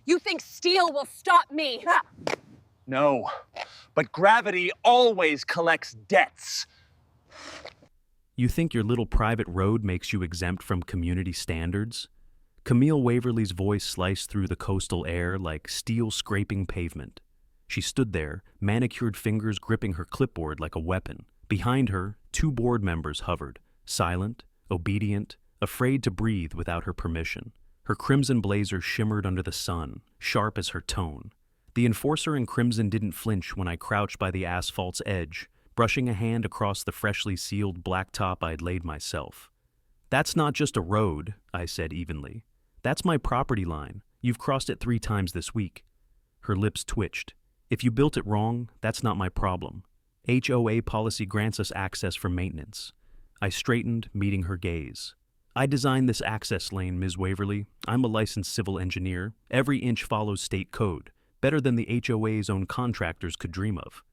You think steel will stop me? No, but gravity always collects debts. You think your little private road makes you exempt from community standards? Camille Waverly's voice sliced through the coastal air like steel scraping pavement. She stood there, manicured fingers gripping her clipboard like a weapon. Behind her, 2 board members hovered, silent, obedient, afraid to breathe without her permission. Her crimson blazer shimmered under the sun, sharp as her tone. The enforcer in crimson didn't flinch when I crouched by the asphalt's edge, brushing a hand across the freshly sealed blacktop I'd laid myself. "That's not just a road," I said evenly. "That's my property line. You've crossed it 3 times this week." Her lips twitched. "If you built it wrong, that's not my problem. HOA policy grants us access for maintenance." I straightened, meeting her gaze. "I designed this access lane, Ms. Waverly. I'm a licensed civil engineer. Every inch follows state code, better than the HOA's own contractors could dream of."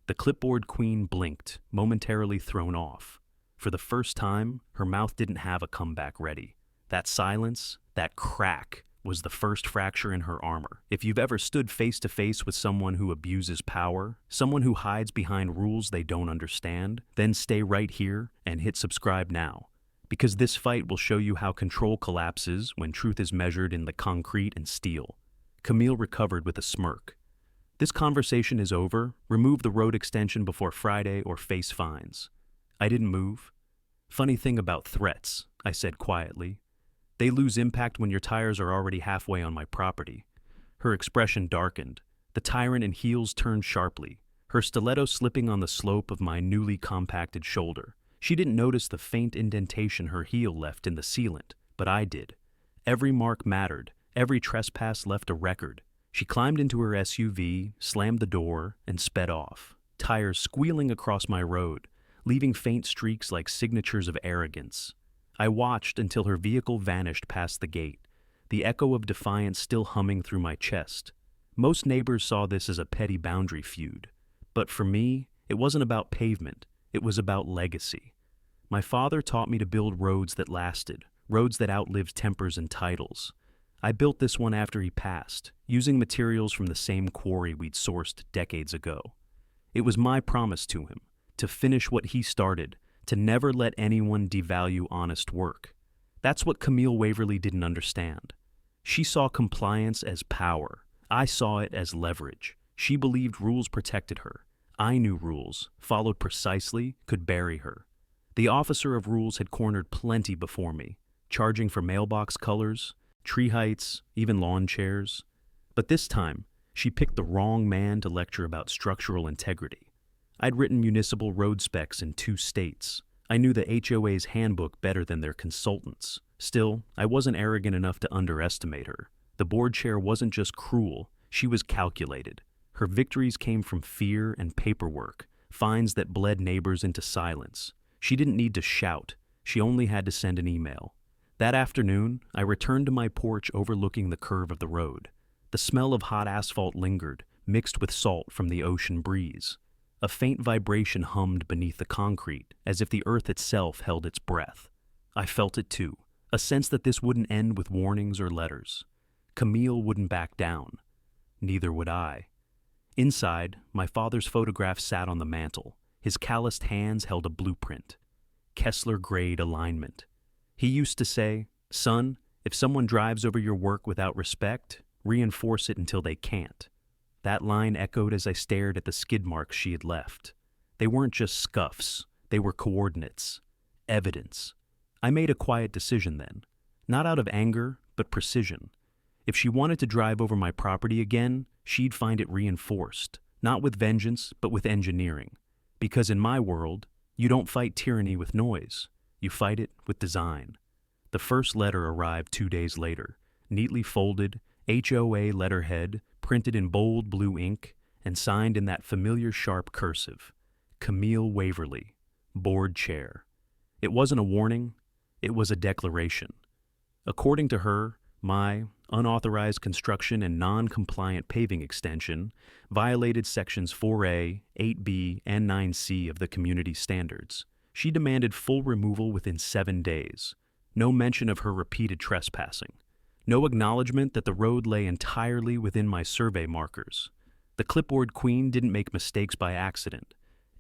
The clipboard queen blinked, momentarily thrown off. For the first time, her mouth didn't have a comeback ready. That silence, that crack, was the first fracture in her armor. If you've ever stood face to face with someone who abuses power, someone who hides behind rules they don't understand, then stay right here and hit subscribe now. Because this fight will show you how control collapses when truth is measured in the concrete and steel. Camille recovered with a smirk. "This conversation is over. Remove the road extension before Friday or face fines." I didn't move. "Funny thing about threats," I said quietly. "They lose impact when your tires are already halfway on my property." Her expression darkened. The tyrant in heels turned sharply, her stiletto slipping on the slope of my newly compacted shoulder. She didn't notice the faint indentation her heel left in the sealant, but I did. Every mark mattered. Every trespass left a record. She climbed into her SUV, slammed the door, and sped off, tires squealing across my road, leaving faint streaks like signatures of arrogance. I watched until her vehicle vanished past the gate, the echo of defiance still humming through my chest. Most neighbors saw this as a petty boundary feud, but for me, it wasn't about pavement, it was about legacy. My father taught me to build roads that lasted, roads that outlived tempers and titles. I built this one after he passed, using materials from the same quarry we'd sourced decades ago. It was my promise to him, to finish what he started, to never let anyone devalue honest work. That's what Camille Waverly didn't understand. She saw compliance as power. I saw it as leverage. She believed rules protected her. I knew rules, followed precisely, could bury her. The officer of rules had cornered plenty before me, charging for mailbox colors, tree heights, even lawn chairs. But this time, she picked the wrong man to lecture about structural integrity. I'd written municipal road specs in 2 states. I knew the HOA's handbook better than their consultants. Still, I wasn't arrogant enough to underestimate her. The board chair wasn't just cruel, she was calculated. Her victories came from fear and paperwork, fines that bled neighbors into silence. She didn't need to shout, she only had to send an email. That afternoon, I returned to my porch overlooking the curve of the road. The smell of hot asphalt lingered, mixed with salt from the ocean breeze. A faint vibration hummed beneath the concrete, as if the earth itself held its breath. I felt it too, a sense that this wouldn't end with warnings or letters. Camille wouldn't back down. Neither would I. Inside, my father's photograph sat on the mantel. His calloused hands held a blueprint. Kessler-grade alignment. He used to say, "Son, if someone drives over your work without respect, reinforce it until they can't." That line echoed as I stared at the skid marks she had left. They weren't just scuffs, they were coordinates, evidence. I made a quiet decision then, not out of anger, but precision. If she wanted to drive over my property again, she'd find it reinforced, not with vengeance, but with engineering. Because in my world, you don't fight tyranny with noise. You fight it with design. The first letter arrived 2 days later, neatly folded, HOA letterhead, printed in bold blue ink, and signed in that familiar sharp cursive. Camille Waverly, board chair. It wasn't a warning, it was a declaration. According to her, my unauthorized construction and non-compliant paving extension violated sections 4A, 8B, and 9C of the community standards. She demanded full removal within 7 days. No mention of her repeated trespassing. No acknowledgement that the road lay entirely within my survey markers. The clipboard queen didn't make mistakes by accident.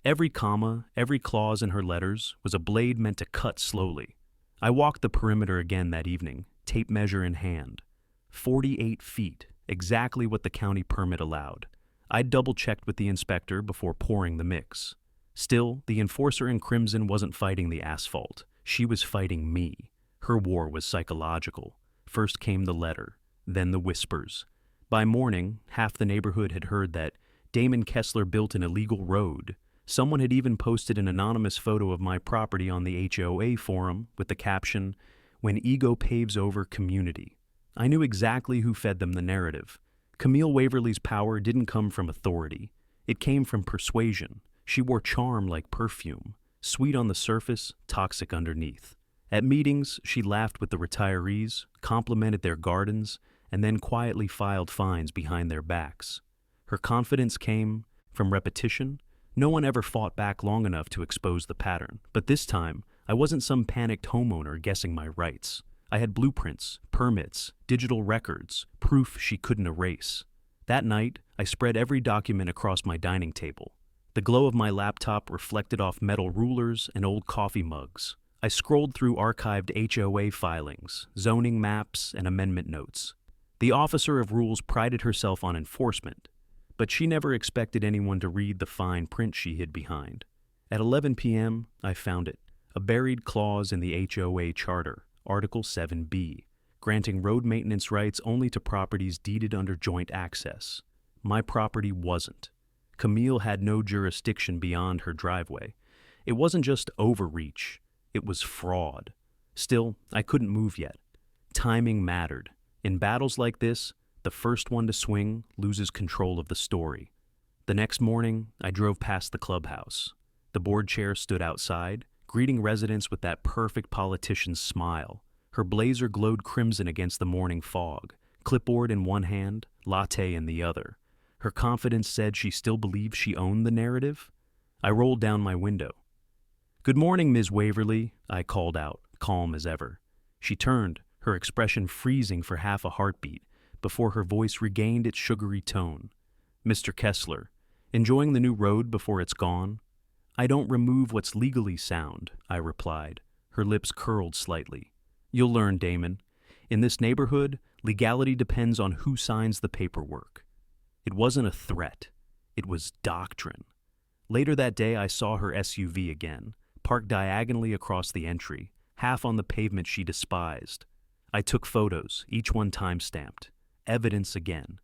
Every comma, every clause in her letters was a blade meant to cut slowly. I walked the perimeter again that evening, tape measure in hand. 48 feet, exactly what the county permit allowed. I double-checked with the inspector before pouring the mix. Still, the enforcer in crimson wasn't fighting the asphalt. She was fighting me. Her war was psychological. First came the letter, then the whispers. By morning, half the neighborhood had heard that Damon Kessler built an illegal road. Someone had even posted an anonymous photo of my property on the HOA forum with the caption, "When ego paves over community." I knew exactly who fed them the narrative. Camille Waverly's power didn't come from authority. It came from persuasion. She wore charm like perfume, sweet on the surface, toxic underneath. At meetings, she laughed with the retirees, complimented their gardens, and then quietly filed fines behind their backs. Her confidence came from repetition. No one ever fought back long enough to expose the pattern. But this time, I wasn't some panicked homeowner guessing my rights. I had blueprints, permits, digital records, proof she couldn't erase. That night, I spread every document across my dining table. The glow of my laptop reflected off metal rulers and old coffee mugs. I scrolled through archived HOA filings, zoning maps, and amendment notes. The officer of rules prided herself on enforcement, but she never expected anyone to read the fine print she hid behind. At 11 p.m., I found it, a buried clause in the HOA charter, Article 7B, granting road maintenance rights only to properties deeded under joint access. My property wasn't. Camille had no jurisdiction beyond her driveway. It wasn't just overreach, it was fraud. Still, I couldn't move yet. Timing mattered. In battles like this, the first one to swing loses control of the story. The next morning, I drove past the clubhouse. The board chair stood outside, greeting residents with that perfect politician's smile. Her blazer glowed crimson against the morning fog, clipboard in one hand, latte in the other. Her confidence said she still believed she owned the narrative. I rolled down my window. "Good morning, Ms. Waverly," I called out, calm as ever. She turned, her expression freezing for half a heartbeat, before her voice regained its sugary tone. "Mr. Kessler, enjoying the new road before it's gone?" "I don't remove what's legally sound," I replied. Her lips curled slightly. "You'll learn, Damon. In this neighborhood, legality depends on who signs the paperwork." It wasn't a threat. It was doctrine. Later that day, I saw her SUV again, parked diagonally across the entry, half on the pavement she despised. I took photos, each one time-stamped. Evidence again.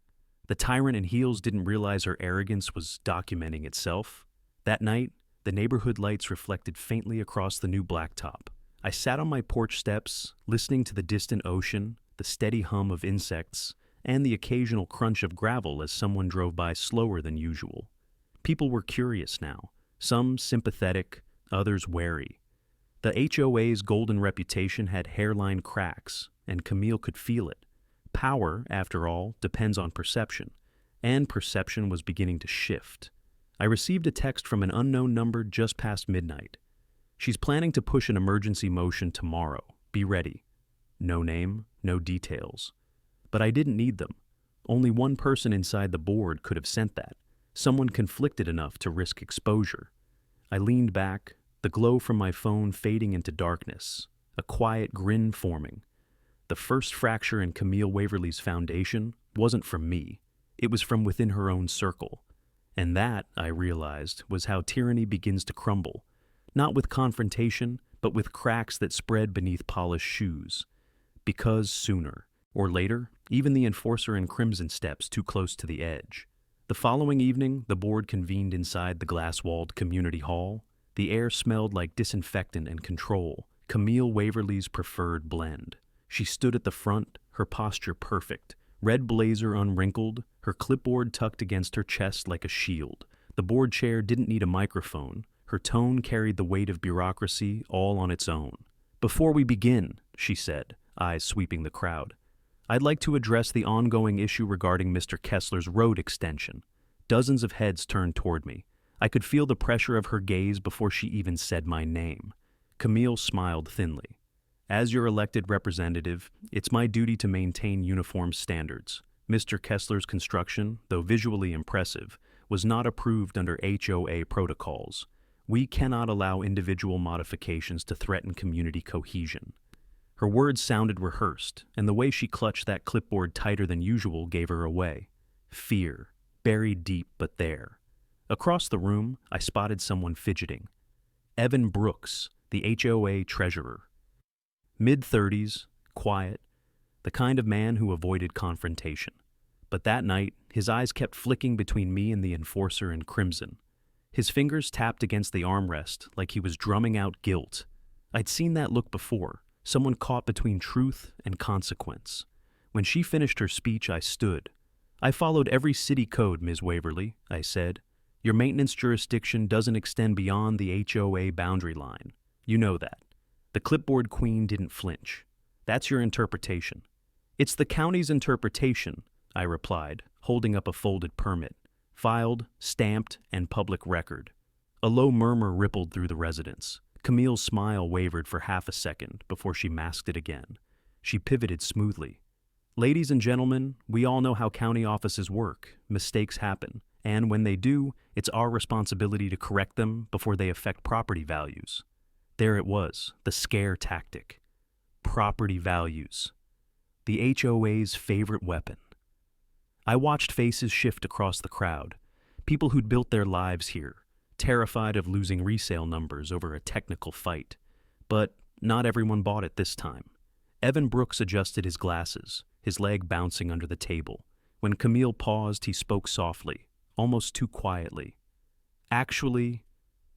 The tyrant in heels didn't realize her arrogance was documenting itself. That night, the neighborhood lights reflected faintly across the new blacktop. I sat on my porch steps, listening to the distant ocean, the steady hum of insects, and the occasional crunch of gravel as someone drove by slower than usual. People were curious now, some sympathetic, others wary. The HOA's golden reputation had hairline cracks, and Camille could feel it. Power, after all, depends on perception, and perception was beginning to shift. I received a text from an unknown number just past midnight. "She's planning to push an emergency motion tomorrow. Be ready." No name, no details. But I didn't need them. Only one person inside the board could have sent that, someone conflicted enough to risk exposure. I leaned back, the glow from my phone fading into darkness, a quiet grin forming. The first fracture in Camille Waverly's foundation wasn't from me. It was from within her own circle. And that, I realized, was how tyranny begins to crumble. Not with confrontation, but with cracks that spread beneath polished shoes. Because sooner or later, even the enforcer in crimson steps too close to the edge. The following evening, the board convened inside the glass-walled community hall. The air smelled like disinfectant and control, Camille Waverly's preferred blend. She stood at the front, her posture perfect, red blazer unwrinkled, her clipboard tucked against her chest like a shield. The board chair didn't need a microphone. Her tone carried the weight of bureaucracy all on its own. "Before we begin," she said, eyes sweeping the crowd, "I'd like to address the ongoing issue regarding Mr. Kessler's road extension." Dozens of heads turned toward me. I could feel the pressure of her gaze before she even said my name. Camille smiled thinly. As your elected representative, it's my duty to maintain uniform standards. Mr. Kessler's construction, though visually impressive, was not approved under HOA protocols. We cannot allow individual modifications to threaten community cohesion. Her words sounded rehearsed, and the way she clutched that clipboard tighter than usual gave her away. Fear, buried deep but there. Across the room, I spotted someone fidgeting. Evan Brooks, the HOA treasurer. Mid-30s, quiet, the kind of man who avoided confrontation. But that night, his eyes kept flicking between me and the enforcer in crimson. His fingers tapped against the armrest like he was drumming out guilt. I'd seen that look before, someone caught between truth and consequence. When she finished her speech, I stood. I followed every city code, Ms. Waverly, I said. Your maintenance jurisdiction doesn't extend beyond the HOA boundary line. You know that. The clipboard queen didn't flinch. That's your interpretation. It's the county's interpretation, I replied, holding up a folded permit, filed, stamped, and public record. A low murmur rippled through the residence. Camille's smile wavered for half a second before she masked it again. She pivoted smoothly. Ladies and gentlemen, we all know how county offices work. Mistakes happen, and when they do, it's our responsibility to correct them before they affect property values. There it was, the scare tactic. Property values. The HOA's favorite weapon. I watched faces shift across the crowd. People who'd built their lives here, terrified of losing resale numbers over a technical fight. But not everyone bought it this time. Evan Brooks adjusted his glasses, his leg bouncing under the table. When Camille paused, he spoke softly, almost too quietly. Actually,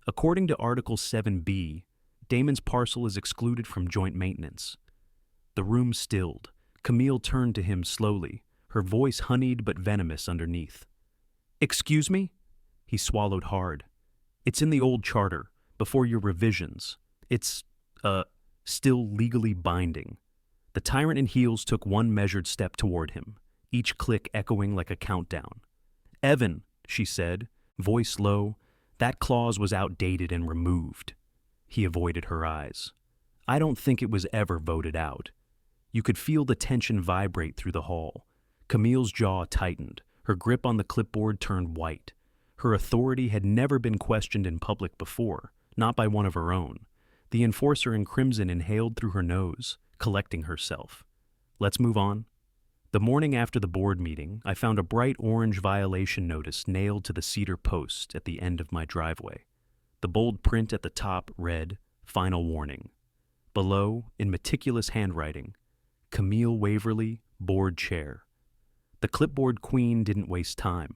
according to Article 7B, Damon's parcel is excluded from joint maintenance. The room stilled. Camille turned to him slowly, her voice honeyed but venomous underneath. Excuse me? He swallowed hard. It's in the old charter, before your revisions. It's, still legally binding. The tyrant in heels took one measured step toward him, each click echoing like a countdown. Evan, she said, voice low, that clause was outdated and removed. He avoided her eyes. I don't think it was ever voted out. You could feel the tension vibrate through the hall. Camille's jaw tightened. Her grip on the clipboard turned white. Her authority had never been questioned in public before, not by one of her own. The enforcer in crimson inhaled through her nose, collecting herself. Let's move on. The morning after the board meeting, I found a bright orange violation notice nailed to the cedar post at the end of my driveway. The bold print at the top read, Final Warning. Below, in meticulous handwriting, Camille Waverly, board chair. The clipboard queen didn't waste time.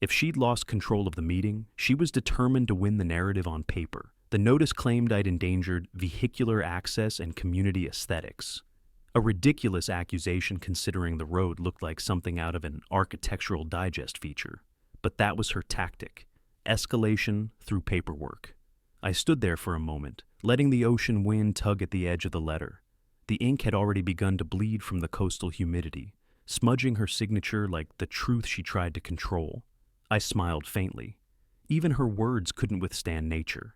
If she'd lost control of the meeting, she was determined to win the narrative on paper. The notice claimed I'd endangered vehicular access and community aesthetics. A ridiculous accusation considering the road looked like something out of an Architectural Digest feature. But that was her tactic. Escalation through paperwork. I stood there for a moment, letting the ocean wind tug at the edge of the letter. The ink had already begun to bleed from the coastal humidity, smudging her signature like the truth she tried to control. I smiled faintly. Even her words couldn't withstand nature.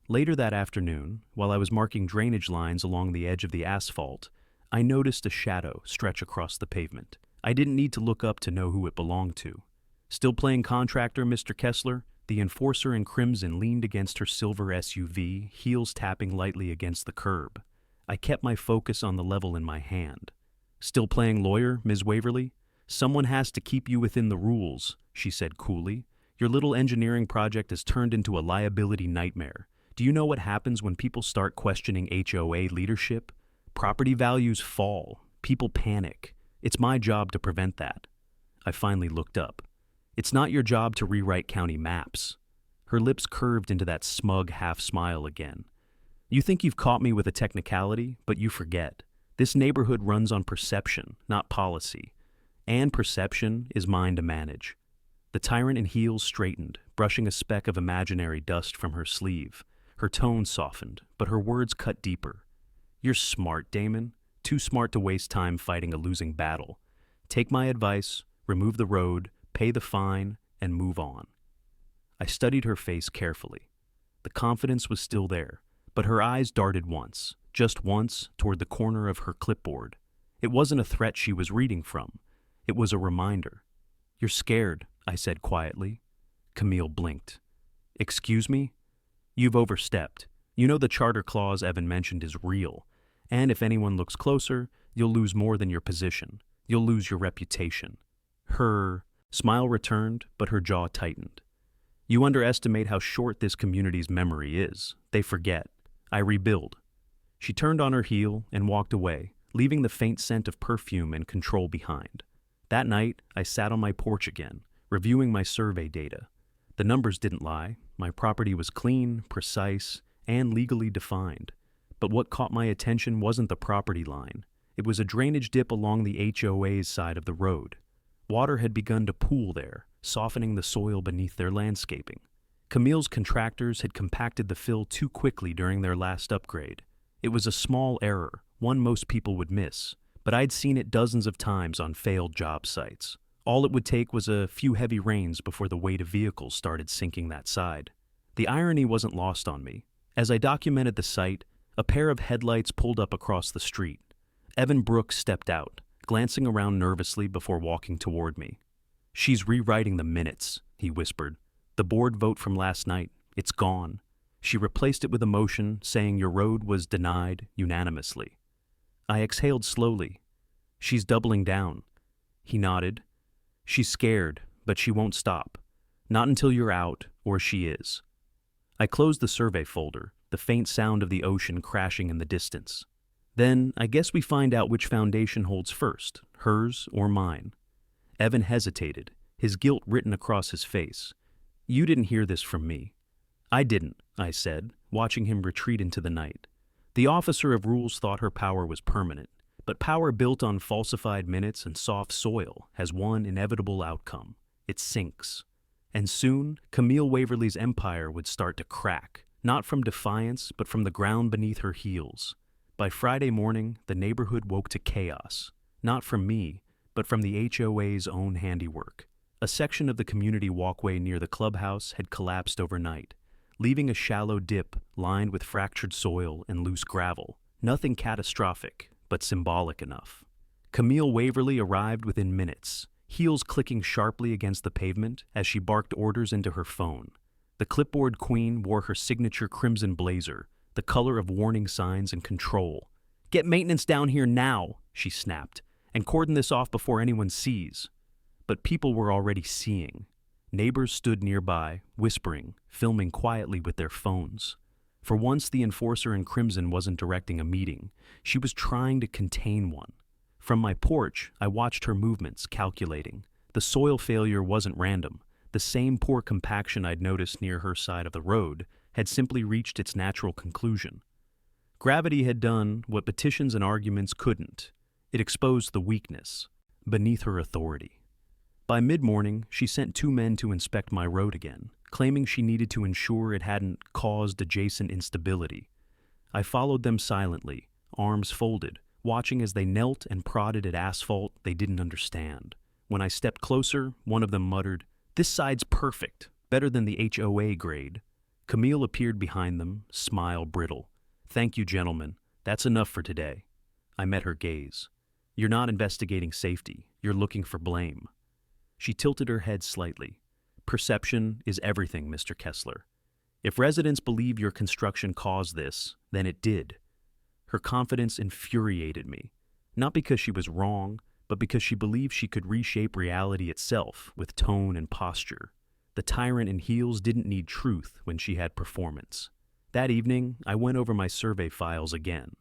Later that afternoon, while I was marking drainage lines along the edge of the asphalt, I noticed a shadow stretch across the pavement. I didn't need to look up to know who it belonged to. Still playing contractor, Mr. Kessler? The enforcer in crimson leaned against her silver SUV, heels tapping lightly against the curb. I kept my focus on the level in my hand. Still playing lawyer, Ms. Waverly? Someone has to keep you within the rules, she said coolly. Your little engineering project has turned into a liability nightmare. Do you know what happens when people start questioning HOA leadership? Property values fall. People panic. It's my job to prevent that. I finally looked up. It's not your job to rewrite county maps. Her lips curved into that smug half-smile again. You think you've caught me with a technicality, but you forget. This neighborhood runs on perception, not policy. And perception is mine to manage. The tyrant in heels straightened, brushing a speck of imaginary dust from her sleeve. Her tone softened, but her words cut deeper. You're smart, Damon. Too smart to waste time fighting a losing battle. Take my advice, remove the road, pay the fine, and move on. I studied her face carefully. The confidence was still there, but her eyes darted once, just once, toward the corner of her clipboard. It wasn't a threat she was reading from. It was a reminder. "You're scared," I said quietly. Camille blinked. "Excuse me?" "You've overstepped. You know the charter clause Evan mentioned is real. And if anyone looks closer, you'll lose more than your position. You'll lose your reputation." Her smile returned, but her jaw tightened. "You underestimate how short this community's memory is. They forget. I rebuild." She turned on her heel and walked away, leaving the faint scent of perfume and control behind. That night, I sat on my porch again, reviewing my survey data. The numbers didn't lie. My property was clean, precise, and legally defined. But what caught my attention wasn't the property line. It was a drainage dip along the HOA's side of the road. Water had begun to pool there, softening the soil beneath their landscaping. Camille's contractors had compacted the fill too quickly during their last upgrade. It was a small error, one most people would miss, but I'd seen it dozens of times on failed job sites. All it would take was a few heavy rains before the weight of vehicles started sinking that side. The irony wasn't lost on me. As I documented the site, a pair of headlights pulled up across the street. Evan Brooks stepped out, glancing around nervously before walking toward me. "She's rewriting the minutes," he whispered. "The board vote from last night. It's gone. She replaced it with a motion saying your road was denied unanimously." I exhaled slowly. "She's doubling down." He nodded. "She's scared, but she won't stop. Not until you're out, or she is." I closed the survey folder, the faint sound of the ocean crashing in the distance. "Then I guess we find out which foundation holds first, hers or mine." Evan hesitated, his guilt written across his face. "You didn't hear this from me." "I didn't," I said, watching him retreat into the night. The officer of rules thought her power was permanent, but power built on falsified minutes and soft soil has one inevitable outcome. It sinks. And soon, Camille Waverly's empire would start to crack, not from defiance, but from the ground beneath her heels. By Friday morning, the neighborhood woke to chaos, not from me, but from the HOA's own handiwork. A section of the community walkway near the clubhouse had collapsed overnight, leaving a shallow dip lined with fractured soil and loose gravel. Nothing catastrophic, but symbolic enough. Camille Waverly arrived within minutes, heels clicking sharply against the pavement as she barked orders into her phone. The clipboard queen wore her signature crimson blazer, the color of warning signs and control. "Get maintenance down here now," she snapped, "and cordon this off before anyone sees." But people were already seeing. Neighbors stood nearby, whispering, filming quietly with their phones. For once, the enforcer in crimson wasn't directing a meeting. She was trying to contain one. From my porch, I watched her movements, calculating. The soil failure wasn't random. The same poor compaction I'd noticed near her side of the road had simply reached its natural conclusion. Gravity had done what petitions and arguments couldn't. It exposed the weakness beneath her authority. By mid-morning, she sent 2 men to inspect my road again, claiming she needed to ensure it hadn't caused adjacent instability. I followed them silently, arms folded, watching as they knelt and prodded at asphalt they didn't understand. When I stepped closer, one of them muttered, "This side's perfect, better than the HOA grade." Camille appeared behind them, smile brittle. "Thank you, gentlemen. That's enough for today." I met her gaze. "You're not investigating safety. You're looking for blame." She tilted her head slightly. "Perception is everything, Mr. Kessler. If residents believe your construction caused this, then it did." Her confidence infuriated me, not because she was wrong, but because she believed she could reshape reality itself with tone and posture. The tyrant in heels didn't need truth when she had performance. That evening, I went over my survey files again.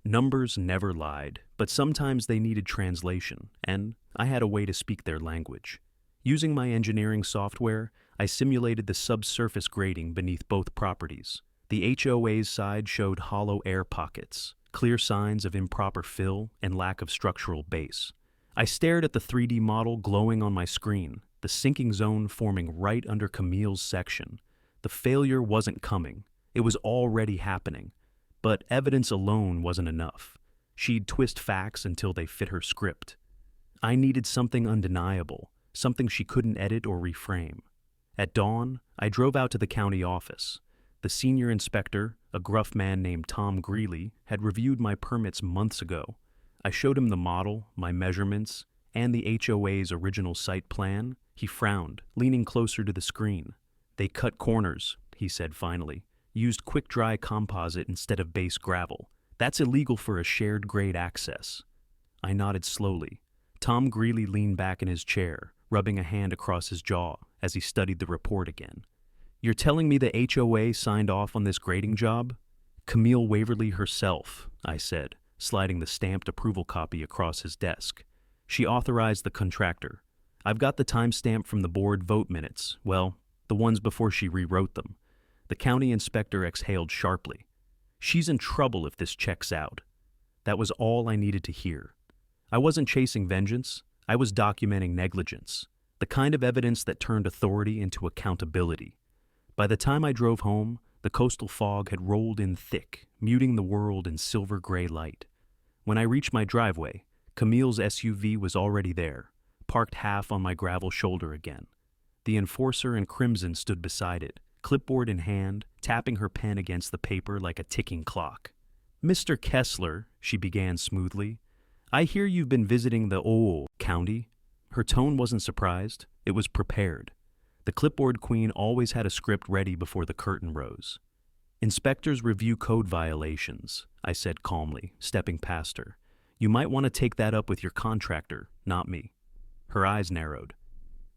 Numbers never lied, but sometimes they needed translation, and I had a way to speak their language. Using my engineering software, I simulated the subsurface grading beneath both properties. The HOA's side showed hollow air pockets, clear signs of improper fill and lack of structural base. I stared at the 3D model glowing on my screen, the sinking zone forming right under Camille's section. The failure wasn't coming. It was already happening. But evidence alone wasn't enough. She'd twist facts until they fit her script. I needed something undeniable, something she couldn't edit or reframe. At dawn, I drove out to the county office. The senior inspector, a gruff man named Tom Greeley, had reviewed my permits months ago. I showed him the model, my measurements, and the HOA's original site plan. He frowned, leaning closer to the screen. They cut corners, he said finally. Used quick-dry composite instead of base gravel. That's illegal for a shared grade access. I nodded slowly. Tom Greeley leaned back in his chair, rubbing a hand across his jaw as he studied the report again. You're telling me the HOA signed off on this grading job? Camille Waverly herself, I said, sliding the stamped approval copy across his desk. She authorized the contractor. I've got the timestamp from the board vote minutes, well, the ones before she rewrote them. The county inspector exhaled sharply. She's in trouble if this checks out. That was all I needed to hear. I wasn't chasing vengeance. I was documenting negligence, the kind of evidence that turned authority into accountability. By the time I drove home, the coastal fog had rolled in thick, muting the world in silver gray light. When I reached my driveway, Camille's SUV was already there, parked half on my gravel shoulder again. The enforcer in crimson stood beside it, clipboard in hand, tapping her pen against the paper like a ticking clock. Mr. Kessler, she began smoothly, I hear you've been visiting the HOA county. Her tone wasn't surprised, it was prepared. The clipboard queen always had a script ready before the curtain rose. Inspectors review code violations, I said calmly, stepping past her. You might want to take that up with your contractor, not me. Her eyes narrowed.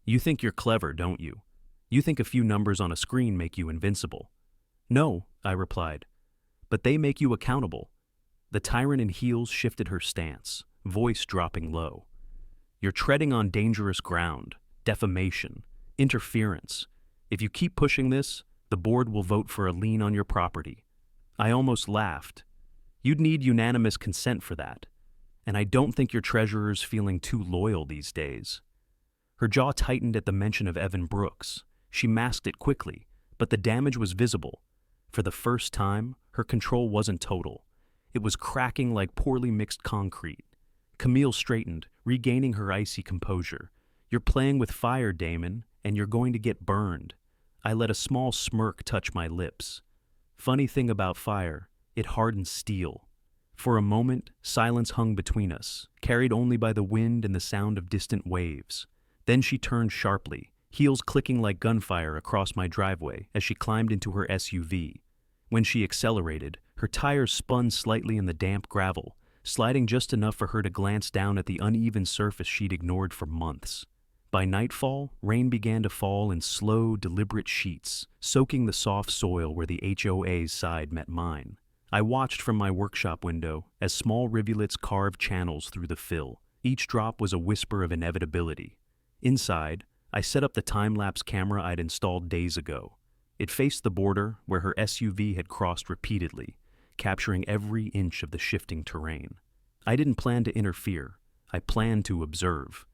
You think you're clever, don't you? You think a few numbers on a screen make you invincible. No, I replied, but they make you accountable. The tyrant in heels shifted her stance, voice dropping low. You're treading on dangerous ground, defamation, interference. If you keep pushing this, the board will vote for a lien on your property. I almost laughed. You'd need unanimous consent for that. And I don't think your treasurer's feeling too loyal these days. Her jaw tightened at the mention of Evan Brooks. She masked it quickly, but the damage was visible. For the first time, her control wasn't total. It was cracking like poorly mixed concrete. Camille straightened, regaining her icy composure. You're playing with fire, Damon, and you're going to get burned. I let a small smirk touch my lips. Funny thing about fire, it hardens steel. For a moment, silence hung between us, carried only by the wind and the sound of distant waves. Then she turned sharply, heels clicking like gunfire across my driveway as she climbed into her SUV. When she accelerated, her tires spun slightly in the damp gravel, sliding just enough for her to glance down at the uneven surface she'd ignored for months. By nightfall, rain began to fall in slow, deliberate sheets, soaking the soft soil where the HOA's side met mine. I watched from my workshop window as small rivulets carved channels through the fill. Each drop was a whisper of inevitability. Inside, I set up the time-lapse camera I'd installed days ago. It faced the border where her SUV had crossed repeatedly, capturing every inch of the shifting terrain. I didn't plan to interfere. I planned to observe.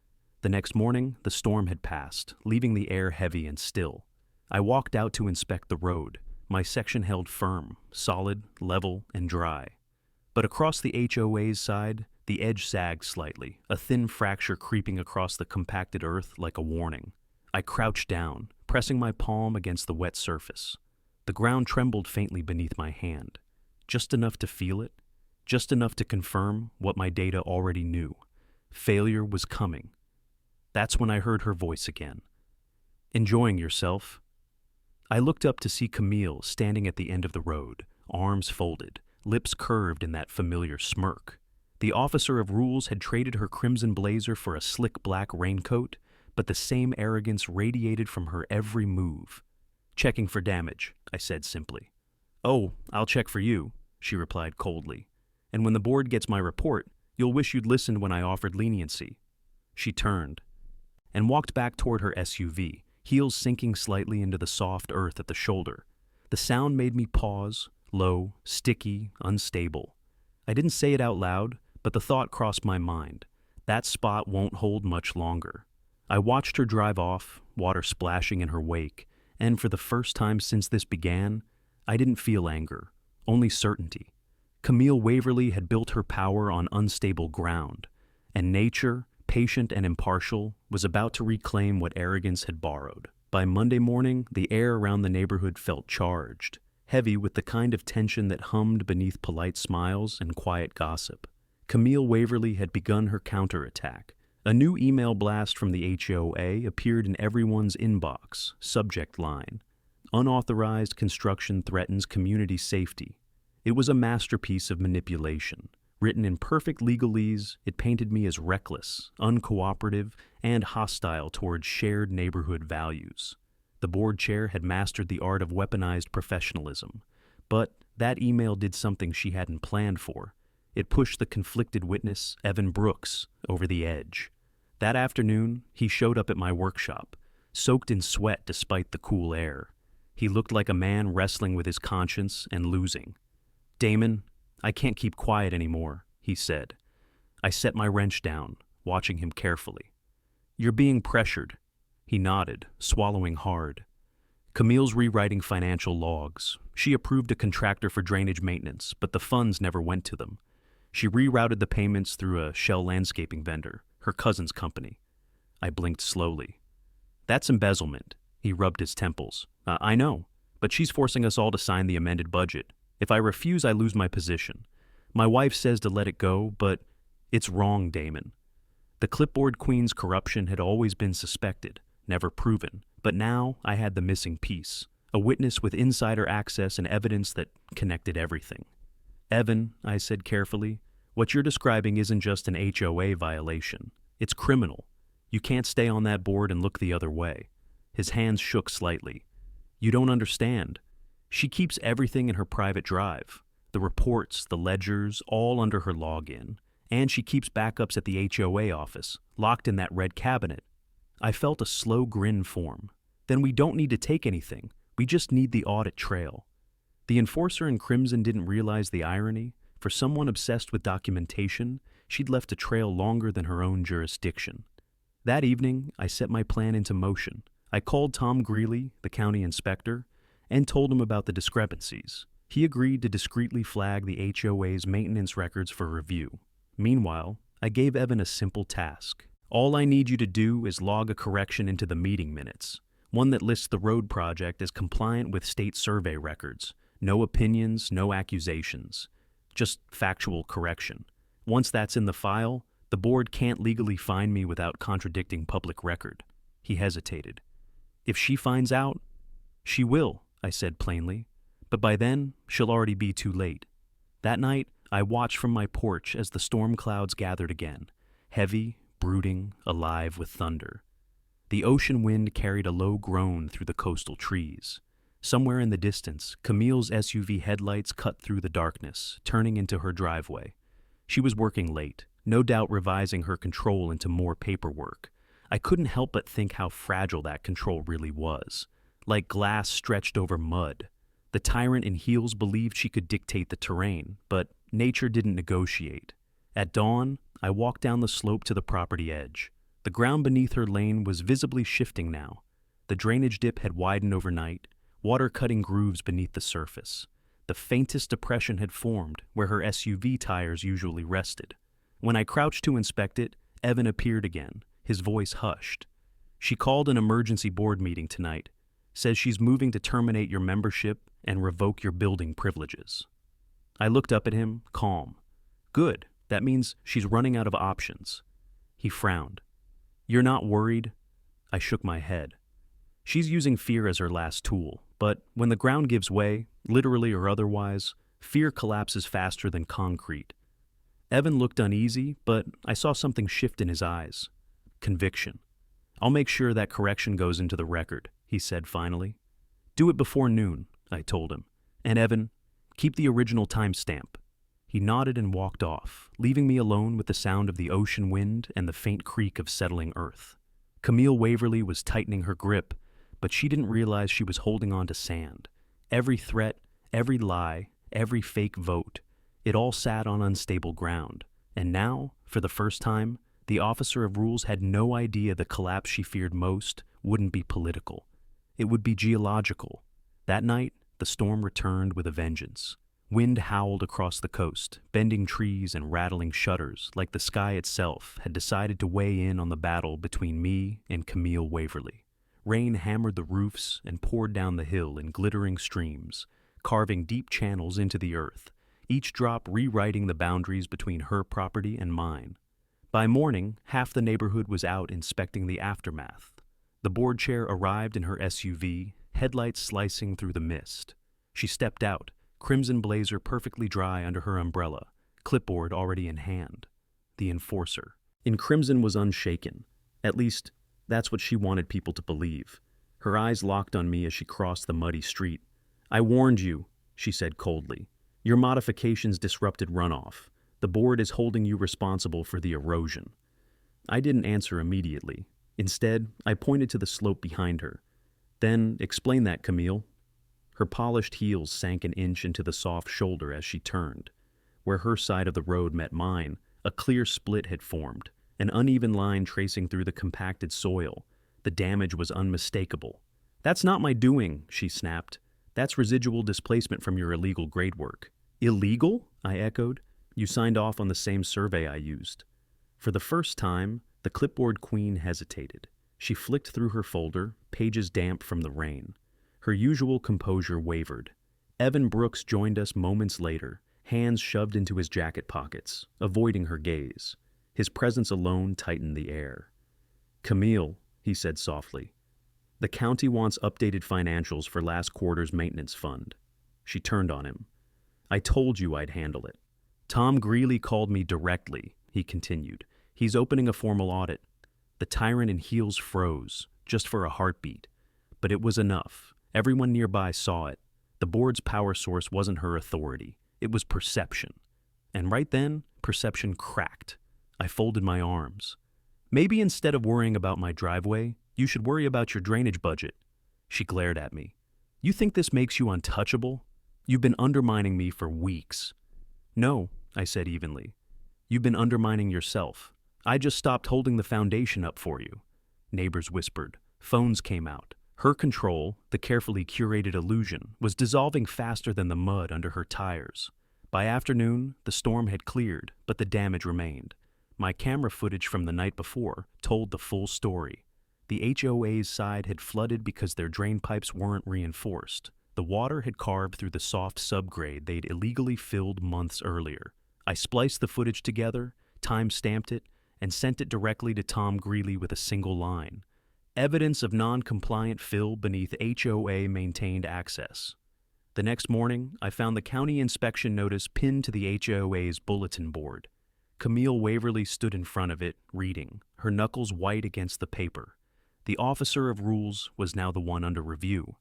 The next morning, the storm had passed, leaving the air heavy and still. I walked out to inspect the road, my section held firm, solid, level, and dry. But across the HOA's side, the edge sagged slightly, a thin fracture creeping across the compacted earth like a warning. I crouched down, pressing my palm against the wet surface. The ground trembled faintly beneath my hand, just enough to feel it, just enough to confirm what my data already knew. Failure was coming. That's when I heard her voice again. Enjoying yourself? I looked up to see Camille standing at the end of the road, arms folded, lips curved in that familiar smirk. The officer of rules had traded her crimson blazer for a slick black raincoat, but the same arrogance radiated from her every move. Checking for damage, I said simply. Oh, I'll check for you, she replied coldly. And when the board gets my report, you'll wish you'd listened when I offered leniency. She turned and walked back toward her SUV, heels sinking slightly into the soft earth at the shoulder. The sound made me pause, low, sticky, unstable. I didn't say it out loud, but the thought crossed my mind. That spot won't hold much longer. I watched her drive off, water splashing in her wake, and for the first time since this began, I didn't feel anger, only certainty. Camille Waverly had built her power on unstable ground, and nature, patient and impartial, was about to reclaim what arrogance had borrowed. By Monday morning, the air around the neighborhood felt charged, heavy with the kind of tension that hummed beneath polite smiles and quiet gossip. Camille Waverly had begun her counterattack. A new email blast from the HOA appeared in everyone's inbox, subject line: "Unauthorized construction threatens community safety." It was a masterpiece of manipulation. Written in perfect legalese, it painted me as reckless, uncooperative, and hostile towards shared neighborhood values. The board chair had mastered the art of weaponized professionalism, but that email did something she hadn't planned for. It pushed the conflicted witness, Evan Brooks, over the edge. That afternoon, he showed up at my workshop, soaked in sweat despite the cool air. He looked like a man wrestling with his conscience and losing. "Damon, I can't keep quiet anymore," he said. I set my wrench down, watching him carefully. "You're being pressured." He nodded, swallowing hard. "Camille's rewriting financial logs. She approved a contractor for drainage maintenance, but the funds never went to them. She rerouted the payments through a shell landscaping vendor, her cousin's company." I blinked slowly. "That's embezzlement." He rubbed his temples. I know, but she's forcing us all to sign the amended budget. If I refuse, I lose my position. My wife says to let it go, but it's wrong, Damon. The clipboard queen's corruption had always been suspected, never proven, but now I had the missing piece, a witness with insider access and evidence that connected everything. "Evan," I said carefully, "what you're describing isn't just an HOA violation. It's criminal. You can't stay on that board and look the other way." His hands shook slightly. "You don't understand. She keeps everything in her private drive. The reports, the ledgers, all under her login. And she keeps backups at the HOA office, locked in that red cabinet." I felt a slow grin form. "Then we don't need to take anything. We just need the audit trail." The enforcer in crimson didn't realize the irony. For someone obsessed with documentation, she'd left a trail longer than her own jurisdiction. That evening, I set my plan into motion. I called Tom Greeley, the county inspector, and told him about the discrepancies. He agreed to discreetly flag the HOA's maintenance records for review. Meanwhile, I gave Evan a simple task. "All I need you to do is log a correction into the meeting minutes, one that lists the road project as compliant with state survey records. No opinions, no accusations. Just factual correction. Once that's in the file, the board can't legally fine me without contradicting public record." He hesitated. "If she finds out—" "She will," I said plainly. "But by then, she'll already be too late." That night, I watched from my porch as the storm clouds gathered again, heavy, brooding, alive with thunder. The ocean wind carried a low groan through the coastal trees. Somewhere in the distance, Camille's SUV headlights cut through the darkness, turning into her driveway. She was working late, no doubt revising her control into more paperwork. I couldn't help but think how fragile that control really was, like glass stretched over mud. The tyrant in heels believed she could dictate the terrain, but nature didn't negotiate. At dawn, I walked down the slope to the property edge. The ground beneath her lane was visibly shifting now. The drainage dip had widened overnight, water cutting grooves beneath the surface. The faintest depression had formed where her SUV tires usually rested. When I crouched to inspect it, Evan appeared again, his voice hushed. "She called an emergency board meeting tonight. Says she's moving to terminate your membership and revoke your building privileges." I looked up at him, calm. "Good. That means she's running out of options." He frowned. "You're not worried?" I shook my head. "She's using fear as her last tool, but when the ground gives way, literally or otherwise, fear collapses faster than concrete." Evan looked uneasy, but I saw something shift in his eyes. Conviction. "I'll make sure that correction goes into the record," he said finally. "Do it before noon," I told him. "And Evan, keep the original timestamp." He nodded and walked off, leaving me alone with the sound of the ocean wind and the faint creak of settling earth. Camille Waverly was tightening her grip, but she didn't realize she was holding on to sand. Every threat, every lie, every fake vote, it all sat on unstable ground. And now, for the first time, the officer of rules had no idea the collapse she feared most wouldn't be political. It would be geological. That night, the storm returned with a vengeance. Wind howled across the coast, bending trees and rattling shutters like the sky itself had decided to weigh in on the battle between me and Camille Waverly. Rain hammered the roofs and poured down the hill in glittering streams, carving deep channels into the earth, each drop rewriting the boundaries between her property and mine. By morning, half the neighborhood was out inspecting the aftermath. The board chair arrived in her SUV, headlights slicing through the mist. She stepped out, crimson blazer perfectly dry under her umbrella, clipboard already in hand. The enforcer. In crimson was unshaken. At least, that's what she wanted people to believe. Her eyes locked on me as she crossed the muddy street. "I warned you," she said coldly. "Your modifications disrupted runoff. The board is holding you responsible for the erosion." I didn't answer immediately. Instead, I pointed to the slope behind her. "Then explain that, Camille." Her polished heels sank an inch into the soft shoulder as she turned. Where her side of the road met mine, a clear split had formed, an uneven line tracing through the compacted soil. The damage was unmistakable. "That's not my doing," she snapped. "That's residual displacement from your illegal grade work." "Illegal?" I echoed. "You signed off on the same survey I used." For the first time, the clipboard queen hesitated. She flicked through her folder, pages damp from the rain. Her usual composure wavered. Evan Brooks joined us moments later, hands shoved into his jacket pockets, avoiding her gaze. His presence alone tightened the air. "Camille," he said softly, "the county wants updated financials for last quarter's maintenance fund." She turned on him. "I told you I'd handle it." "Tom Greeley called me directly," he continued. "He's opening a formal audit." The tyrant in heels froze, just for a heartbeat. But it was enough. Everyone nearby saw it. The board's power source wasn't her authority. It was perception. And right then, perception cracked. I folded my arms. "Maybe instead of worrying about my driveway, you should worry about your drainage budget." She glared at me. "You think this makes you untouchable? You've been undermining me for weeks." "No," I said evenly. "You've been undermining yourself. I just stopped holding the foundation up for you." Neighbors whispered. Phones came out. Her control, the carefully curated illusion, was dissolving faster than the mud under her tires. By afternoon, the storm had cleared, but the damage remained. My camera footage from the night before told the full story. The HOA's side had flooded because their drain pipes weren't reinforced. The water had carved through the soft subgrade they'd illegally filled months earlier. I spliced the footage together, time-stamped it, and sent it directly to Tom Greeley with a single line. "Evidence of non-compliant fill beneath HOA-maintained access." The next morning, I found the county inspection notice pinned to the HOA's bulletin board. Camille Waverly stood in front of it, reading, her knuckles white against the paper. The officer of rules was now the one under review.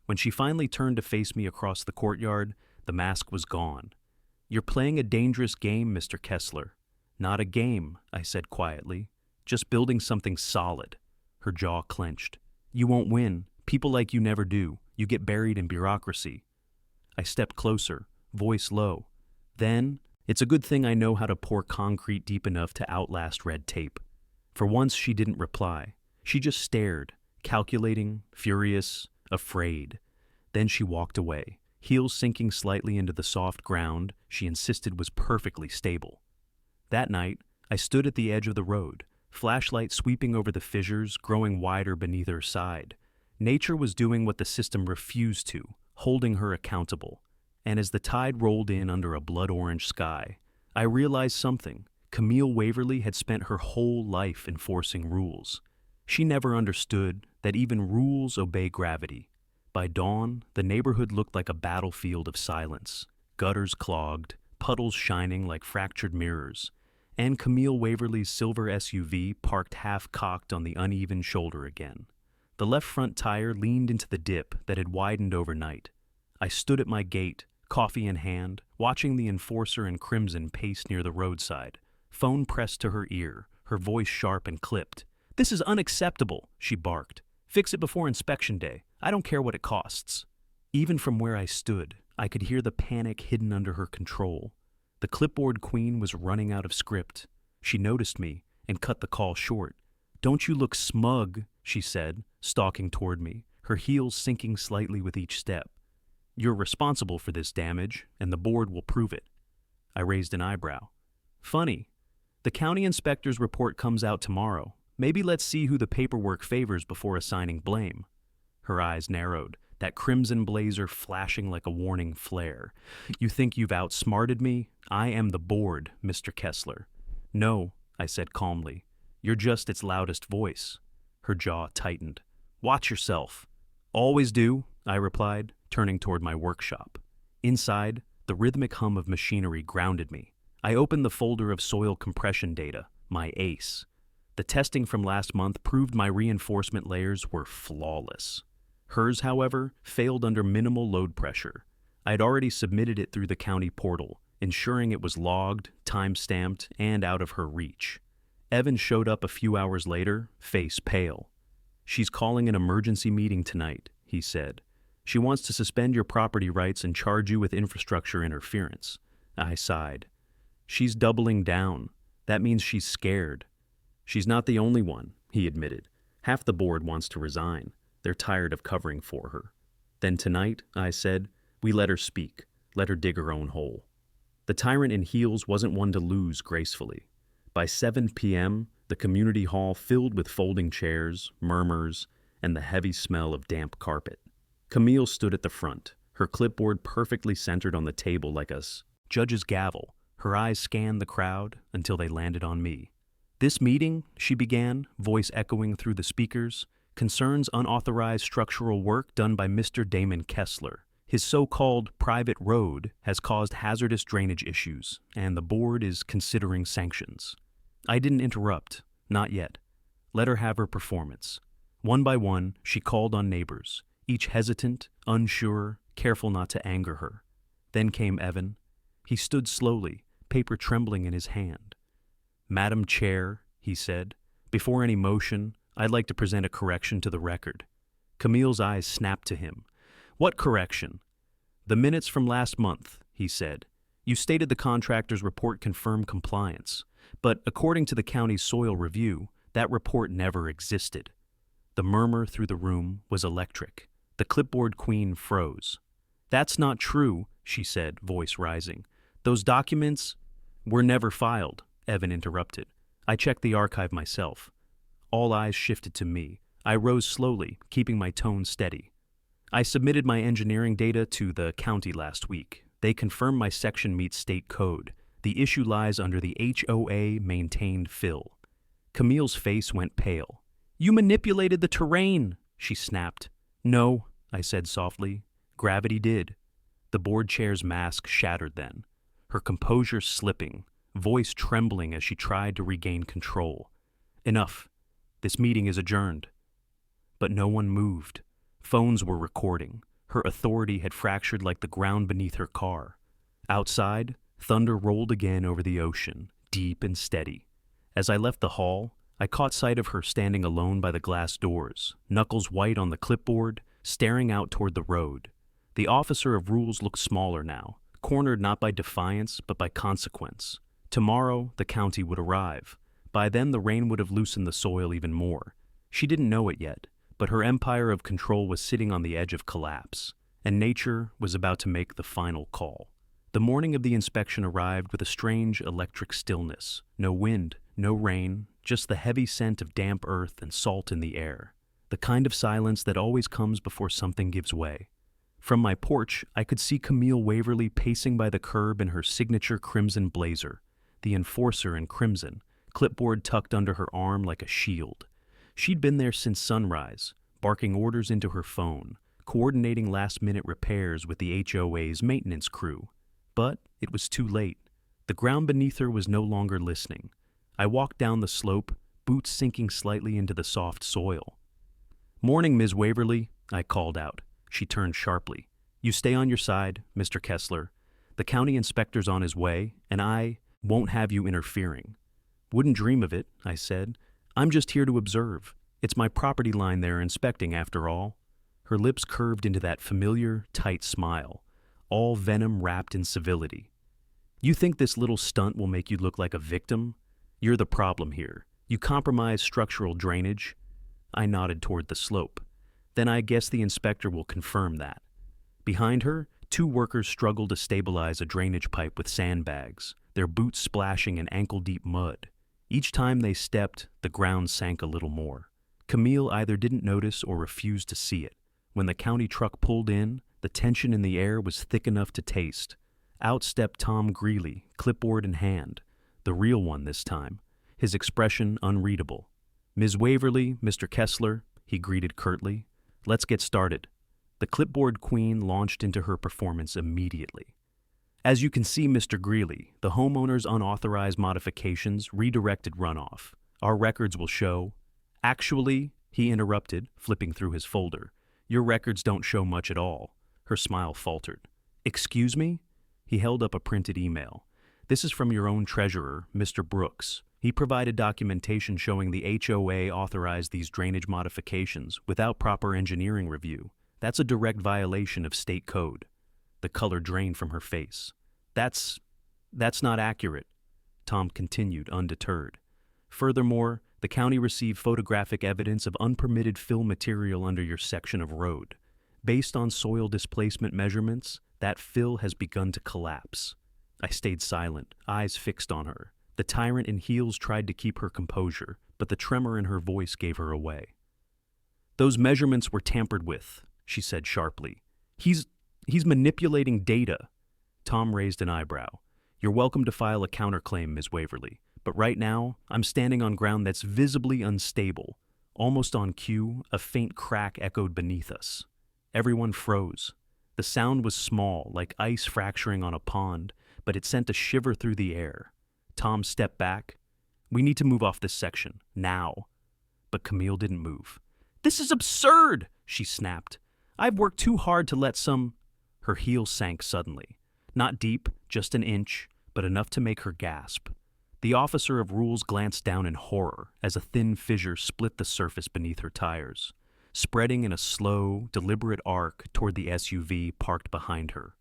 When she finally turned to face me across the courtyard, the mask was gone. "You're playing a dangerous game, Mr. Kessler." "Not a game," I said quietly. "Just building something solid." Her jaw clenched. "You won't win. People like you never do. You get buried in bureaucracy." I stepped closer, voice low. "Then, it's a good thing I know how to pour concrete deep enough to outlast red tape." For once, she didn't reply. She just stared, calculating, furious, afraid. Then she walked away, heels sinking slightly into the soft ground she insisted was perfectly stable. That night, I stood at the edge of the road, flashlight sweeping over the fissures, growing wider beneath her side. Nature was doing what the system refused to, holding her accountable. And as the tide rolled in under a blood-orange sky, I realized something. Camille Waverly had spent her whole life enforcing rules. She never understood that even rules obey gravity. By dawn, the neighborhood looked like a battlefield of silence, gutters clogged, puddles shining like fractured mirrors, and Camille Waverly's silver SUV parked half-cocked on the uneven shoulder again. The left front tire leaned into the dip that had widened overnight. I stood at my gate, coffee in hand, watching the enforcer in crimson pace near the roadside, phone pressed to her ear, her voice sharp and clipped. "This is unacceptable," she barked. "Fix it before inspection day. I don't care what it costs." Even from where I stood, I could hear the panic hidden under her control. The clipboard queen was running out of script. She noticed me and cut the call short. "Don't you look smug," she said, stalking toward me, her heels sinking slightly with each step. "You're responsible for this damage, and the board will prove it." I raised an eyebrow. "Funny. The county inspector's report comes out tomorrow. Maybe let's see who the paperwork favors before assigning blame." Her eyes narrowed. that crimson blazer flashing like a warning flare. "You think you've outsmarted me? I am the board, Mr. Kessler." "No," I said calmly. "You're just its loudest voice." Her jaw tightened. "Watch yourself." "Always do," I replied, turning toward my workshop. Inside, the rhythmic hum of machinery grounded me. I opened the folder of soil compression data, my ace. The testing from last month proved my reinforcement layers were flawless. Hers, however, failed under minimal load pressure. I had already submitted it through the county portal, ensuring it was logged, time-stamped, and out of her reach. Evan showed up a few hours later, face pale. "She's calling an emergency meeting tonight," he said. "She wants to suspend your property rights and charge you with infrastructure interference." I sighed. "She's doubling down. That means she's scared." "She's not the only one," he admitted. "Half the board wants to resign. They're tired of covering for her." "Then tonight," I said, "we let her speak. Let her dig her own hole." The tyrant in heels wasn't one to lose gracefully. By 7 p.m., the community hall filled with folding chairs, murmurs, and the heavy smell of damp carpet. Camille stood at the front, her clipboard perfectly centered on the table like a judge's gavel. Her eyes scanned the crowd until they landed on me. "This meeting," she began, voice echoing through the speakers, "concerns unauthorized structural work done by Mr. Damon Kessler. His so-called private road has caused hazardous drainage issues, and the board is considering sanctions." I didn't interrupt, not yet. Let her have her performance. One by one, she called on neighbors, each hesitant, unsure, careful not to anger her. Then came Evan. He stood slowly, paper trembling in his hand. "Madam Chair," he said, "before any motion, I'd like to present a correction to the record." Camille's eyes snapped to him. "What correction?" "The minutes from last month," he said. "You stated the contractor's report confirmed compliance, but according to the county's soil review, that report never existed." The murmur through the room was electric. The clipboard queen froze. "That's not true," she said, voice rising. "Those documents were never filed," Evan interrupted. "I checked the archive myself." All eyes shifted to me. I rose slowly, keeping my tone steady. "I submitted my engineering data to the county last week. They confirmed my section meets state code. The issue lies under the HOA maintained fill." Camille's face went pale. "You manipulated the terrain," she snapped. "No," I said softly. "Gravity did." The board chair's mask shattered then, her composure slipping, voice trembling as she tried to regain control. "Enough. This meeting is adjourned." But no one moved. Phones were recording. Her authority had fractured like the ground beneath her car. Outside, thunder rolled again over the ocean, deep and steady. As I left the hall, I caught sight of her standing alone by the glass doors, knuckles white on the clipboard, staring out toward the road. The officer of rules looked smaller now, cornered not by defiance but by consequence. Tomorrow, the county would arrive. By then, the rain would have loosened the soil even more. She didn't know it yet, but her empire of control was sitting on the edge of collapse, and nature was about to make the final call. The morning of the inspection arrived with a strange electric stillness. No wind, no rain, just the heavy scent of damp earth and salt in the air. The kind of silence that always comes before something gives way. From my porch, I could see Camille Waverly pacing by the curb in her signature crimson blazer, the enforcer in crimson, clipboard tucked under her arm like a shield. She'd been there since sunrise, barking orders into her phone, coordinating last-minute repairs with the HOA's maintenance crew. But it was too late. The ground beneath her was no longer listening. I walked down the slope, boots sinking slightly into the soft soil. "Morning, Ms. Waverly," I called out. She turned sharply. "You stay on your side, Mr. Kessler. The county inspector's on his way, and I won't have you interfering." "Wouldn't dream of it," I said. "I'm just here to observe. It's my property line they're inspecting, after all." Her lips curved into that familiar, tight smile, all venom wrapped in civility. "You think this little stunt will make you look like a victim? You're the problem here. You compromise structural drainage." I nodded toward the slope. "Then I guess the inspector will confirm that." Behind her, 2 workers struggled to stabilize a drainage pipe with sandbags, their boots splashing in ankle-deep mud. Each time they stepped, the ground sank a little more. Camille either didn't notice or refused to see it. When the county truck pulled in, the tension in the air was thick enough to taste. Out stepped Tom Greeley, clipboard in hand, the real one this time, his expression unreadable. "Ms. Waverly, Mr. Kessler," he greeted curtly. "Let's get started." The clipboard queen launched into her performance immediately. "As you can see, Mr. Greeley, the homeowner's unauthorized modifications redirected runoff. Our records will show—" "Actually," he interrupted, flipping through his folder, "your records don't show much at all." Her smile faltered. "Excuse me?" He held up a printed email. "This is from your own treasurer, Mr. Brooks. He provided documentation showing the HOA authorized these drainage modifications without proper engineering review. That's a direct violation of state code." The color drained from her face. That's not accurate," Tom continued, undeterred. "Furthermore, the county received photographic evidence of unpermitted fill material under your section of road. Based on soil displacement measurements, that fill has begun to collapse." I stayed silent, eyes fixed on her. The tyrant in heels tried to keep her composure, but the tremor in her voice gave her away. "Those measurements were tampered with," she said sharply. He's manipulating data." Tom raised an eyebrow. "You're welcome to file a counterclaim, Ms. Waverly, but right now, I'm standing on ground that's visibly unstable." Almost on cue, a faint crack echoed beneath us. Everyone froze. The sound was small, like ice fracturing on a pond, but it sent a shiver through the air. Tom stepped back. "We need to move off this section, now." But Camille didn't move. "This is absurd," she snapped. "I've worked too hard to let some—" Her heel sank suddenly. Not deep, just an inch, but enough to make her gasp. The officer of rules glanced down in horror as a thin fissure split the surface beneath her tires, spreading in a slow, deliberate arc toward the SUV parked behind her.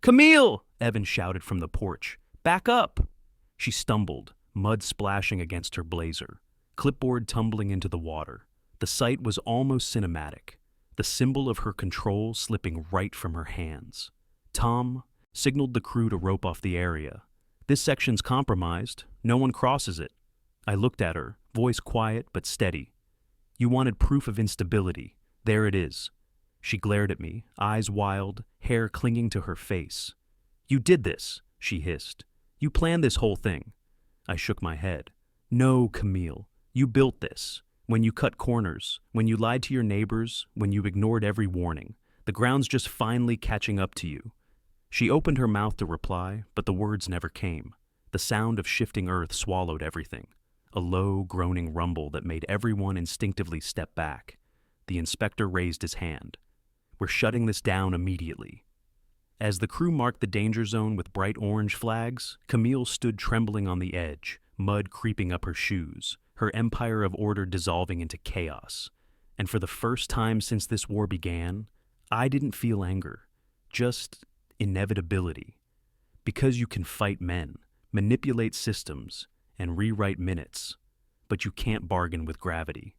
"Camille!" Evan shouted from the porch. "Back up!" She stumbled, mud splashing against her blazer, clipboard tumbling into the water. The sight was almost cinematic, the symbol of her control slipping right from her hands. Tom signaled the crew to rope off the area. "This section's compromised. No one crosses it." I looked at her, voice quiet but steady. "You wanted proof of instability. There it is." She glared at me, eyes wild, hair clinging to her face. "You did this," she hissed. "You planned this whole thing." I shook my head. "No, Camille. You built this. When you cut corners, when you lied to your neighbors, when you ignored every warning. The ground's just finally catching up to you." She opened her mouth to reply, but the words never came. The sound of shifting earth swallowed everything. A low, groaning rumble that made everyone instinctively step back. The inspector raised his hand. "We're shutting this down immediately." As the crew marked the danger zone with bright orange flags, Camille stood trembling on the edge, mud creeping up her shoes, her empire of order dissolving into chaos. And for the first time since this war began, I didn't feel anger, just inevitability. Because you can fight men, manipulate systems, and rewrite minutes, but you can't bargain with gravity.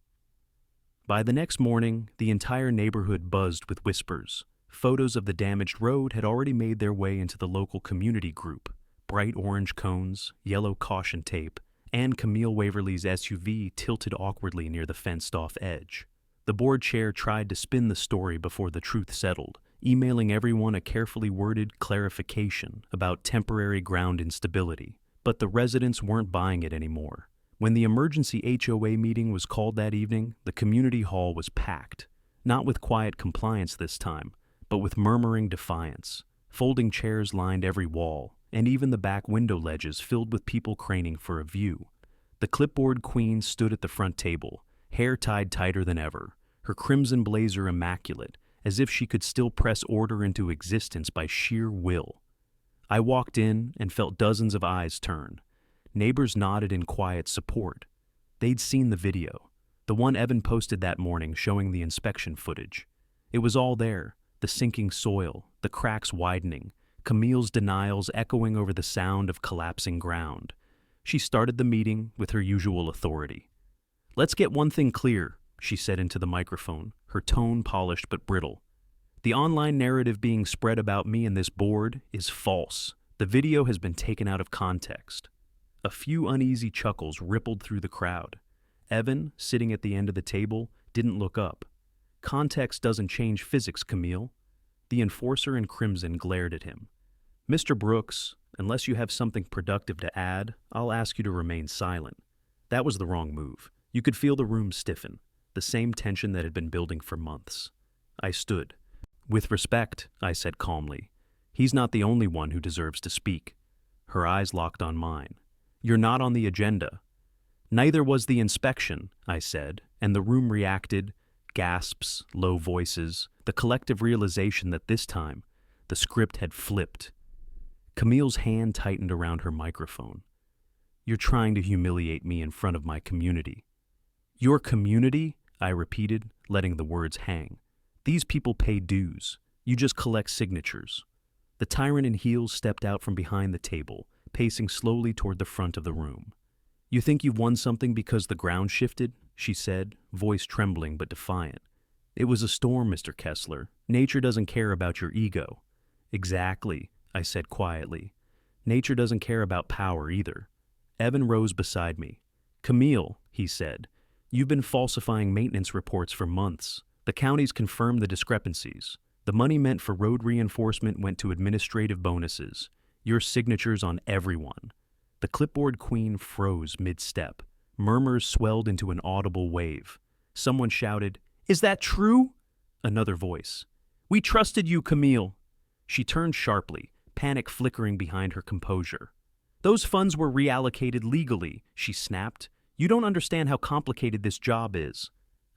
By the next morning, the entire neighborhood buzzed with whispers. Photos of the damaged road had already made their way into the local community group. Bright orange cones, yellow caution tape, and Camille Waverly's SUV tilted awkwardly near the fenced-off edge. The board chair tried to spin the story before the truth settled, emailing everyone a carefully worded clarification about temporary ground instability. But the residents weren't buying it anymore. When the emergency HOA meeting was called that evening, the community hall was packed. Not with quiet compliance this time, but with murmuring defiance. Folding chairs lined every wall, and even the back window ledges filled with people craning for a view. The clipboard queen stood at the front table, hair tied tighter than ever, her crimson blazer immaculate, as if she could still press order into existence by sheer will. I walked in and felt dozens of eyes turn. Neighbors nodded in quiet support. They'd seen the video, the one Evan posted that morning showing the inspection footage. It was all there, the sinking soil, the cracks widening, Camille's denials echoing over the sound of collapsing ground. She started the meeting with her usual authority. "Let's get one thing clear," she said into the microphone, her tone polished but brittle. "The online narrative being spread about me and this board is false. The video has been taken out of context." A few uneasy chuckles rippled through the crowd. Evan, sitting at the end of the table, didn't look up. Context doesn't change physics, Camille. The enforcer in crimson glared at him. Mr. Brooks, unless you have something productive to add, I'll ask you to remain silent. That was the wrong move. You could feel the room stiffen, the same tension that had been building for months. I stood. With respect, I said calmly. He's not the only one who deserves to speak. Her eyes locked on mine. You're not on the agenda. Neither was the inspection, I said, and the room reacted, gasps, low voices, the collective realization that this time, the script had flipped. Camille's hand tightened around her microphone. You're trying to humiliate me in front of my community. Your community? I repeated, letting the words hang. These people pay dues. You just collect signatures. The tyrant in heels stepped out from behind the table, pacing slowly toward the front of the room. You think you've won something because the ground shifted? She said, voice trembling but defiant. It was a storm, Mr. Kessler. Nature doesn't care about your ego. Exactly, I said quietly. Nature doesn't care about power either. Evan rose beside me. Camille, he said, you've been falsifying maintenance reports for months. The counties confirmed the discrepancies. The money meant for road reinforcement went to administrative bonuses. Your signatures on everyone. The clipboard queen froze mid-step. Murmurs swelled into an audible wave. Someone shouted, Is that true? Another voice. We trusted you, Camille. She turned sharply, panic flickering behind her composure. Those funds were reallocated legally, she snapped. You don't understand how complicated this job is.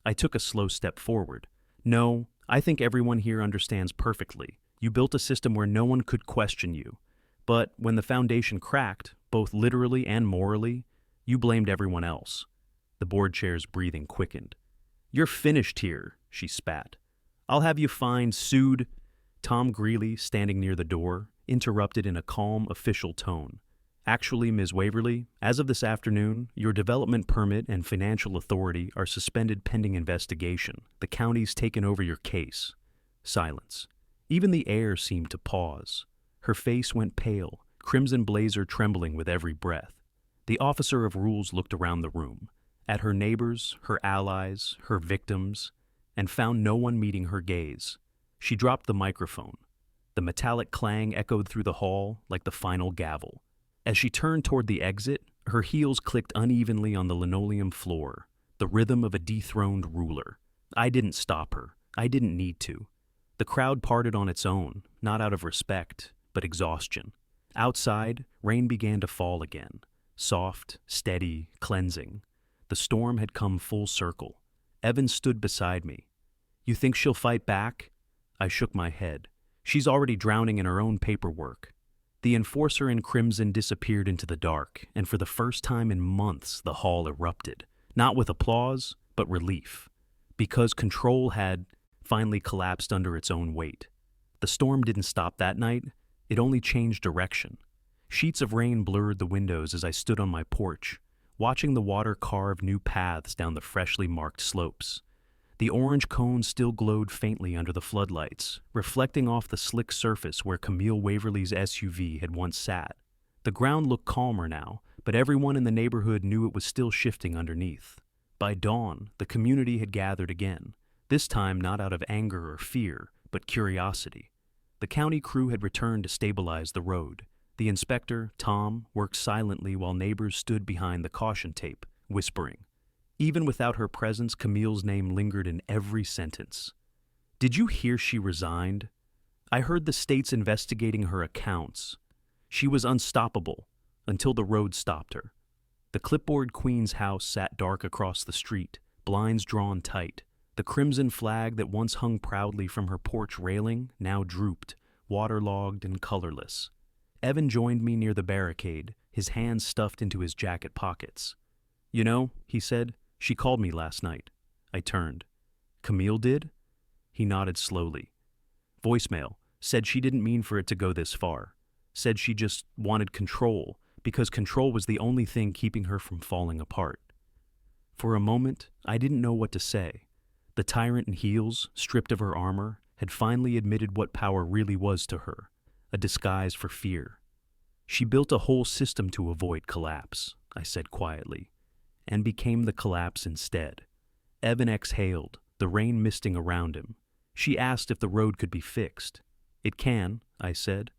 I took a slow step forward. No, I think everyone here understands perfectly. You built a system where no one could question you. But when the foundation cracked, both literally and morally, you blamed everyone else. The board chair's breathing quickened. You're finished here, she spat. I'll have you fined, sued. Tom Greeley, standing near the door, interrupted in a calm, official tone. Actually, Ms. Waverly, as of this afternoon, your development permit and financial authority are suspended pending investigation. The county's taken over your case. Silence. Even the air seemed to pause. Her face went pale, crimson blazer trembling with every breath. The officer of rules looked around the room, at her neighbors, her allies, her victims, and found no one meeting her gaze. She dropped the microphone. The metallic clang echoed through the hall like the final gavel. As she turned toward the exit, her heels clicked unevenly on the linoleum floor, the rhythm of a dethroned ruler. I didn't stop her. I didn't need to. The crowd parted on its own, not out of respect, but exhaustion. Outside, rain began to fall again, soft, steady, cleansing. The storm had come full circle. Evan stood beside me. You think she'll fight back? I shook my head. She's already drowning in her own paperwork. The enforcer in crimson disappeared into the dark, and for the first time in months the hall erupted, not with applause, but relief, because control had finally collapsed under its own weight. The storm didn't stop that night, it only changed direction. Sheets of rain blurred the windows as I stood on my porch, watching the water carve new paths down the freshly marked slopes. The orange cone still glowed faintly under the floodlights, reflecting off the slick surface where Camille Waverly's SUV had once sat. The ground looked calmer now, but everyone in the neighborhood knew it was still shifting underneath. By dawn, the community had gathered again, this time not out of anger or fear, but curiosity. The county crew had returned to stabilize the road. The inspector, Tom, worked silently while neighbors stood behind the caution tape, whispering. Even without her presence, Camille's name lingered in every sentence. Did you hear she resigned? I heard the state's investigating her accounts. She was unstoppable until the road stopped her. The clipboard queen's house sat dark across the street, blinds drawn tight. The crimson flag that once hung proudly from her porch railing now drooped, waterlogged and colorless. Evan joined me near the barricade, his hands stuffed into his jacket pockets. You know, he said, she called me last night. I turned. Camille did? He nodded slowly. Voicemail. Said she didn't mean for it to go this far. Said she just wanted control, because control was the only thing keeping her from falling apart. For a moment, I didn't know what to say. The tyrant in heels, stripped of her armor, had finally admitted what power really was to her, a disguise for fear. She built a whole system to avoid collapse, I said quietly, and became the collapse instead. Evan exhaled, the rain misting around him. She asked if the road could be fixed. It can, I said.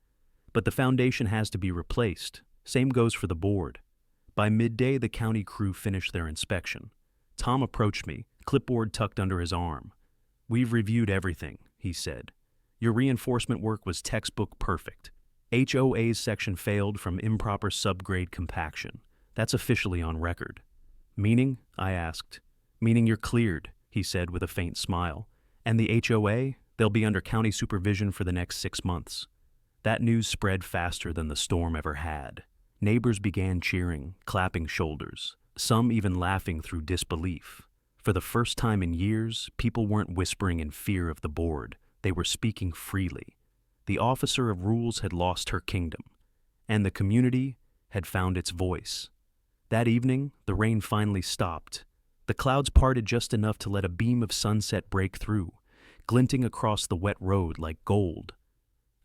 But the foundation has to be replaced. Same goes for the board. By midday, the county crew finished their inspection. Tom approached me, clipboard tucked under his arm. "We've reviewed everything," he said. "Your reinforcement work was textbook perfect. HOA's section failed from improper subgrade compaction. That's officially on record." "Meaning?" I asked. "Meaning you're cleared," he said with a faint smile. "And the HOA, they'll be under county supervision for the next 6 months." That news spread faster than the storm ever had. Neighbors began cheering, clapping shoulders, some even laughing through disbelief. For the first time in years, people weren't whispering in fear of the board. They were speaking freely. The officer of rules had lost her kingdom, and the community had found its voice. That evening, the rain finally stopped. The clouds parted just enough to let a beam of sunset break through, glinting across the wet road like gold.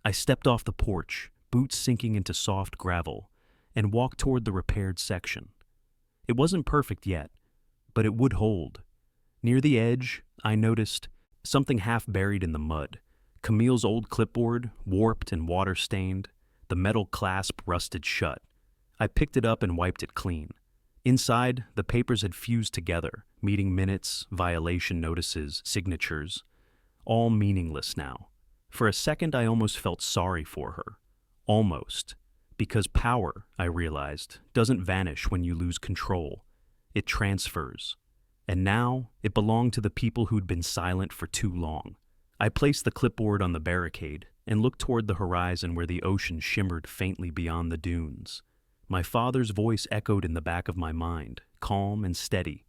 I stepped off the porch, boots sinking into soft gravel, and walked toward the repaired section. It wasn't perfect yet, but it would hold. Near the edge, I noticed something half buried in the mud. Camille's old clipboard, warped and water-stained, the metal clasp rusted shut. I picked it up and wiped it clean. Inside, the papers had fused together, meeting minutes, violation notices, signatures, all meaningless now. For a second, I almost felt sorry for her. Almost. Because power, I realized, doesn't vanish when you lose control. It transfers. And now, it belonged to the people who'd been silent for too long. I placed the clipboard on the barricade and looked toward the horizon where the ocean shimmered faintly beyond the dunes. My father's voice echoed in the back of my mind, calm and steady.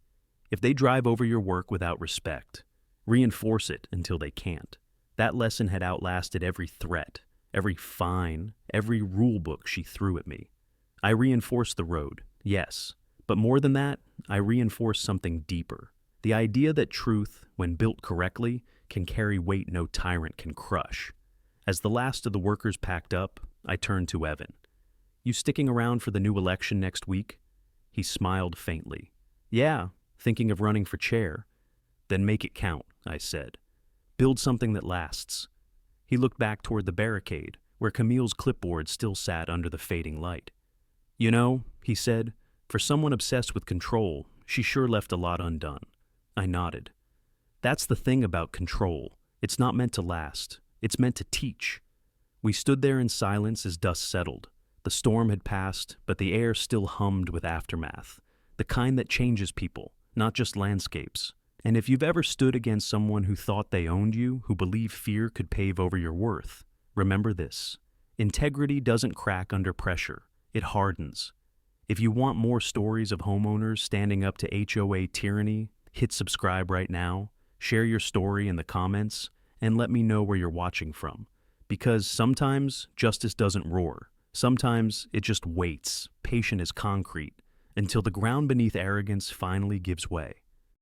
If they drive over your work without respect, reinforce it until they can't. That lesson had outlasted every threat, every fine, every rule book she threw at me. I reinforced the road, yes, but more than that, I reinforced something deeper. The idea that truth, when built correctly, can carry weight no tyrant can crush. As the last of the workers packed up, I turned to Evan. "You sticking around for the new election next week?" He smiled faintly. "Yeah, thinking of running for chair." "Then make it count," I said. "Build something that lasts." He looked back toward the barricade, where Camille's clipboard still sat under the fading light. "You know," he said, "for someone obsessed with control, she sure left a lot undone." I nodded. "That's the thing about control. It's not meant to last. It's meant to teach." We stood there in silence as dust settled. The storm had passed, but the air still hummed with aftermath, the kind that changes people, not just landscapes. And if you've ever stood against someone who thought they owned you, who believed fear could pave over your worth, remember this. Integrity doesn't crack under pressure. It hardens. If you want more stories of homeowners standing up to HOA tyranny, hit subscribe right now, share your story in the comments, and let me know where you're watching from. Because sometimes justice doesn't roar. Sometimes it just waits, patient as concrete, until the ground beneath arrogance finally gives way.